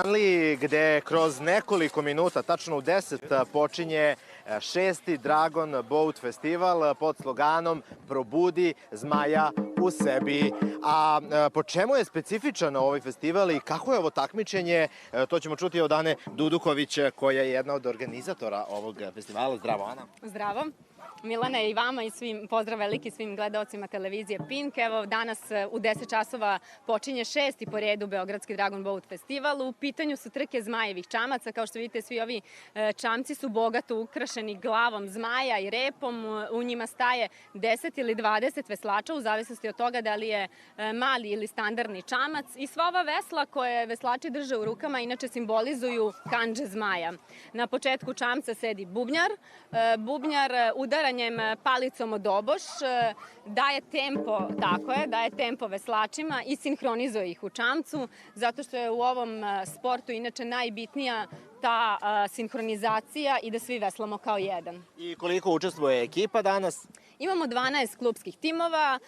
Ciganliji, gde kroz nekoliko minuta, tačno u 10, počinje 6. Dragon Boat Festival pod sloganom Probudi zmaja u sebi. A po čemu je specifičan ovaj festival i kako je ovo takmičenje, to ćemo čuti od Ane Duduković, koja je jedna od organizatora ovog festivala. Zdravo, Ana. Zdravo. Milane, i vama i pozdrav veliki svim gledaocima televizije Pink. Evo, danas u 10 časova počinje 6. po redu Beogradski Dragon Boat Festival. U pitanju su trke zmajevih čamaca. Kao što vidite, svi ovi čamci su bogato ukrašeni glavom zmaja i repom. U njima staje 10 ili 20 veslača, u zavisnosti od toga da li je mali ili standardni čamac. I sva ova vesla koje veslači drže u rukama inače simbolizuju kandže zmaja. Na početku čamca sedi bubnjar. Bubnjar udaranjem palicom od oboš daje tempo veslačima i sinhronizuje ih u čamcu, zato što je u ovom sportu inače najbitnija ta sinhronizacija i da svi veslamo kao jedan. I koliko učestvuje ekipa danas? Imamo 12 klupskih timova.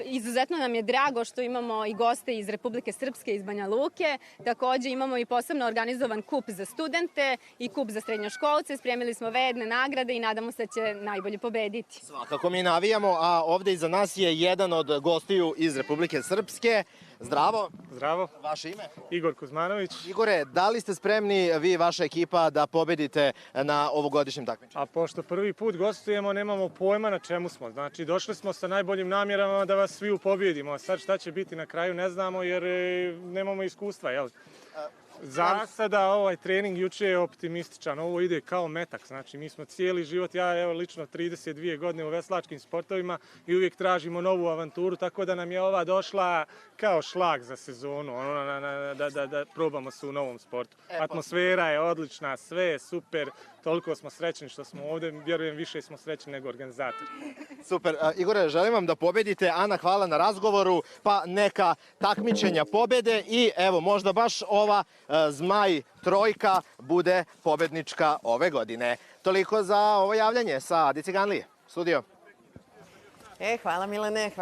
Izuzetno nam je drago što imamo i goste iz Republike Srpske, iz Banja Luke. Takođe imamo i posebno organizovan kup za studente i kup za srednjoškolce. Spremili smo vedne nagrade i nadamo se da će najbolje pobediti. Svakako mi navijamo, a ovde iza nas je jedan od gostiju iz Republike Srpske. Zdravo. Zdravo. Vaše ime? Igor Kuzmanović. Igore, da li ste spremni vi i vaša ekipa da pobedite na ovogodišnjem takmičenju? A pošto prvi put gostujemo, nemamo pojma na čemu smo. Znači, došli smo sa najboljim namjerama da vas svi pobjedimo. A sad šta će biti na kraju ne znamo jer nemamo iskustva, jel? Za sada ovaj trening juče je optimističan, ovo ide kao metak, znači mi smo cijeli život, ja evo lično 32 godine u veslačkim sportovima i uvijek tražimo novu avanturu, tako da nam je ova došla kao šlag za sezonu, da probamo se u novom sportu. Atmosfera je odlična, sve je super, toliko smo srećni što smo ovde, vjerujem više smo srećni nego organizatori. Super, Igore, želim vam da pobedite, Ana, hvala na razgovoru, pa neka takmičenja pobede i evo možda baš ova Zmaj trojka bude pobednička ove godine. Toliko za ovo javljanje sa Ciganlije. Studio. Hvala Milane.